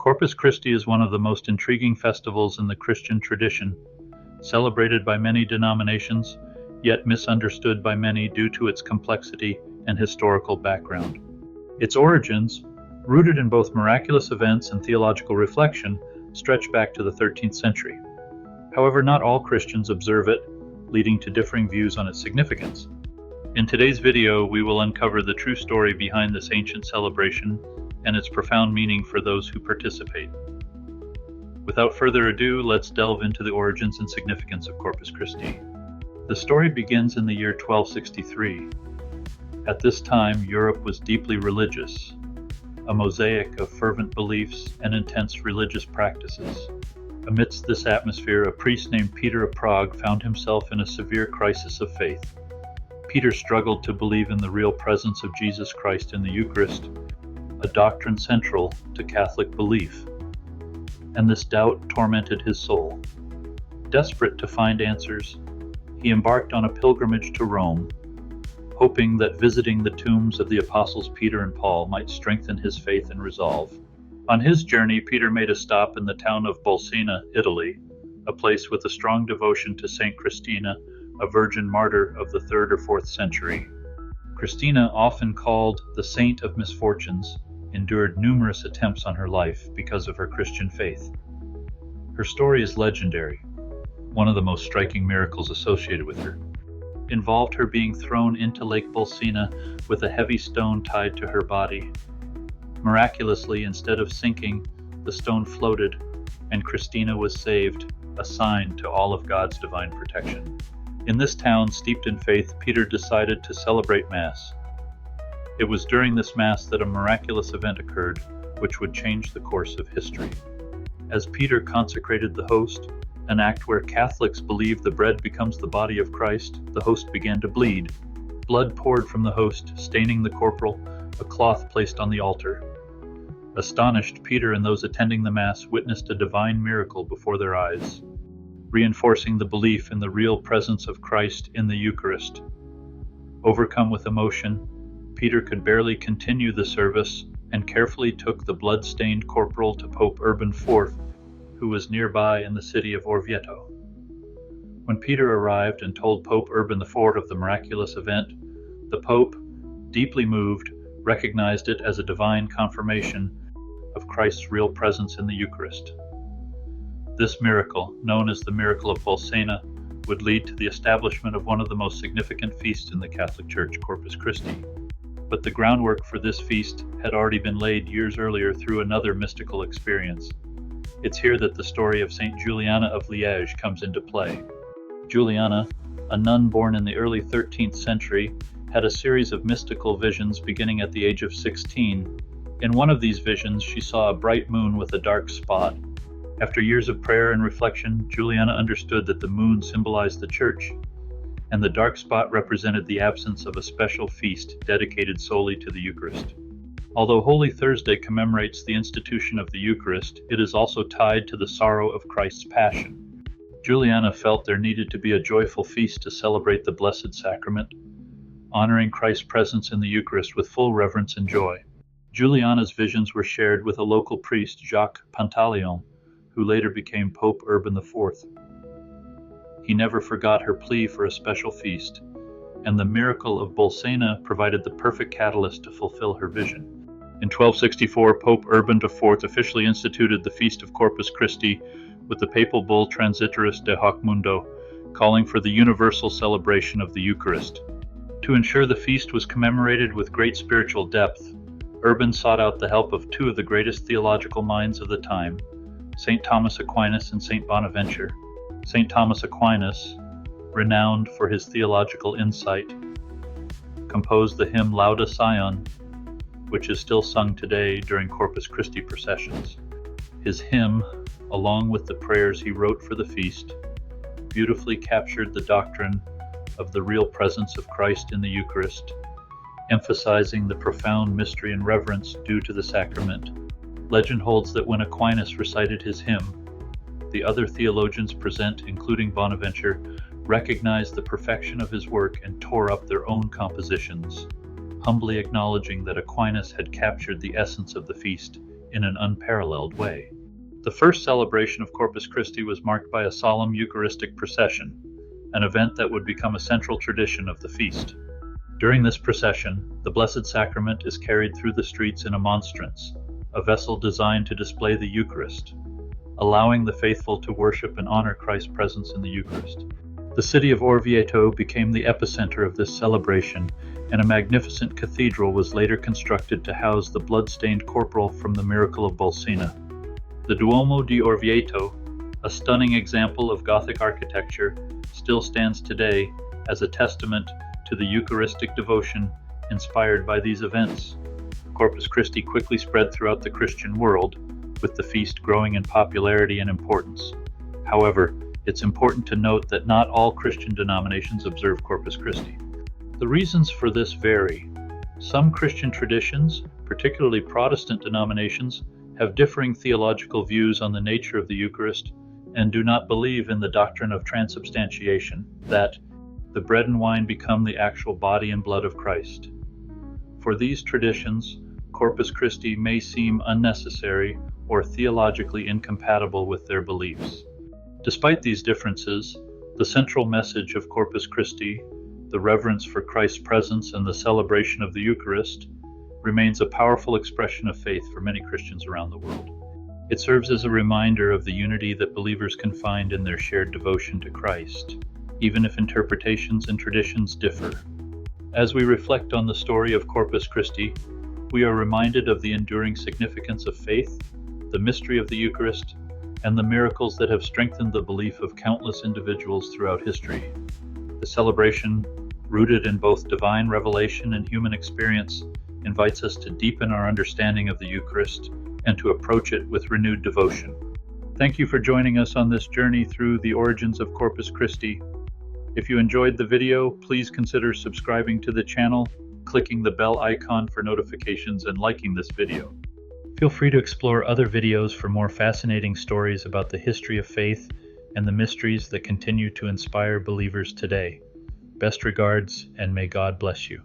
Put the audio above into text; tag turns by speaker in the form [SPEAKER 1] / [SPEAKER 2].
[SPEAKER 1] Corpus Christi is one of the most intriguing festivals in the Christian tradition, celebrated by many denominations, yet misunderstood by many due to its complexity and historical background. Its origins, rooted in both miraculous events and theological reflection, stretch back to the 13th century. However, not all Christians observe it, leading to differing views on its significance. In today's video, we will uncover the true story behind this ancient celebration and its profound meaning for those who participate. Without further ado, let's delve into the origins and significance of Corpus Christi. The story begins in the year 1263. At this time, Europe was deeply religious, a mosaic of fervent beliefs and intense religious practices. Amidst this atmosphere, a priest named Peter of Prague found himself in a severe crisis of faith. Peter struggled to believe in the real presence of Jesus Christ in the Eucharist, a doctrine central to Catholic belief, and this doubt tormented his soul. Desperate to find answers, he embarked on a pilgrimage to Rome, hoping that visiting the tombs of the apostles Peter and Paul might strengthen his faith and resolve. On his journey, Peter made a stop in the town of Bolsena, Italy, a place with a strong devotion to Saint Christina, a virgin martyr of the 3rd or 4th century. Christina, often called the Saint of Misfortunes, endured numerous attempts on her life because of her Christian faith. Her story is legendary. One of the most striking miracles associated with her involved her being thrown into Lake Bolsena with a heavy stone tied to her body. Miraculously, instead of sinking, the stone floated, and Christina was saved, a sign to all of God's divine protection. In this town, steeped in faith, Peter decided to celebrate Mass. It was during this Mass that a miraculous event occurred, which would change the course of history. As Peter consecrated the host, an act where Catholics believe the bread becomes the body of Christ, the host began to bleed. Blood poured from the host, staining the corporal, a cloth placed on the altar. Astonished, Peter and those attending the Mass witnessed a divine miracle before their eyes, reinforcing the belief in the real presence of Christ in the Eucharist. Overcome with emotion, Peter could barely continue the service and carefully took the bloodstained corporal to Pope Urban IV, who was nearby in the city of Orvieto. When Peter arrived and told Pope Urban IV of the miraculous event, the Pope, deeply moved, recognized it as a divine confirmation of Christ's real presence in the Eucharist. This miracle, known as the Miracle of Bolsena, would lead to the establishment of one of the most significant feasts in the Catholic Church, Corpus Christi. But the groundwork for this feast had already been laid years earlier through another mystical experience. It's here that the story of Saint Juliana of Liège comes into play. Juliana, a nun born in the early 13th century, had a series of mystical visions beginning at the age of 16. In one of these visions, she saw a bright moon with a dark spot. After years of prayer and reflection, Juliana understood that the moon symbolized the Church, and the dark spot represented the absence of a special feast dedicated solely to the Eucharist. Although Holy Thursday commemorates the institution of the Eucharist, it is also tied to the sorrow of Christ's Passion. Juliana felt there needed to be a joyful feast to celebrate the Blessed Sacrament, honoring Christ's presence in the Eucharist with full reverence and joy. Juliana's visions were shared with a local priest, Jacques Pantaleon, who later became Pope Urban IV. He never forgot her plea for a special feast, and the Miracle of Bolsena provided the perfect catalyst to fulfill her vision. In 1264, Pope Urban IV officially instituted the Feast of Corpus Christi with the papal bull Transitoris de Hoc Mundo, calling for the universal celebration of the Eucharist. To ensure the feast was commemorated with great spiritual depth, Urban sought out the help of two of the greatest theological minds of the time, St. Thomas Aquinas and St. Bonaventure. St. Thomas Aquinas, renowned for his theological insight, composed the hymn Lauda Sion, which is still sung today during Corpus Christi processions. His hymn, along with the prayers he wrote for the feast, beautifully captured the doctrine of the real presence of Christ in the Eucharist, emphasizing the profound mystery and reverence due to the sacrament. Legend holds that when Aquinas recited his hymn, the other theologians present, including Bonaventure, recognized the perfection of his work and tore up their own compositions, humbly acknowledging that Aquinas had captured the essence of the feast in an unparalleled way. The first celebration of Corpus Christi was marked by a solemn Eucharistic procession, an event that would become a central tradition of the feast. During this procession, the Blessed Sacrament is carried through the streets in a monstrance, a vessel designed to display the Eucharist, allowing the faithful to worship and honor Christ's presence in the Eucharist. The city of Orvieto became the epicenter of this celebration, and a magnificent cathedral was later constructed to house the bloodstained corporal from the Miracle of Bolsena. The Duomo di Orvieto, a stunning example of Gothic architecture, still stands today as a testament to the Eucharistic devotion inspired by these events. Corpus Christi quickly spread throughout the Christian world, with the feast growing in popularity and importance. However, it's important to note that not all Christian denominations observe Corpus Christi. The reasons for this vary. Some Christian traditions, particularly Protestant denominations, have differing theological views on the nature of the Eucharist and do not believe in the doctrine of transubstantiation, that the bread and wine become the actual body and blood of Christ. For these traditions, Corpus Christi may seem unnecessary or theologically incompatible with their beliefs. Despite these differences, the central message of Corpus Christi, the reverence for Christ's presence and the celebration of the Eucharist, remains a powerful expression of faith for many Christians around the world. It serves as a reminder of the unity that believers can find in their shared devotion to Christ, even if interpretations and traditions differ. As we reflect on the story of Corpus Christi, we are reminded of the enduring significance of faith, the mystery of the Eucharist, and the miracles that have strengthened the belief of countless individuals throughout history. The celebration, rooted in both divine revelation and human experience, invites us to deepen our understanding of the Eucharist and to approach it with renewed devotion. Thank you for joining us on this journey through the origins of Corpus Christi. If you enjoyed the video, please consider subscribing to the channel, clicking the bell icon for notifications, and liking this video. Feel free to explore other videos for more fascinating stories about the history of faith and the mysteries that continue to inspire believers today. Best regards, and may God bless you.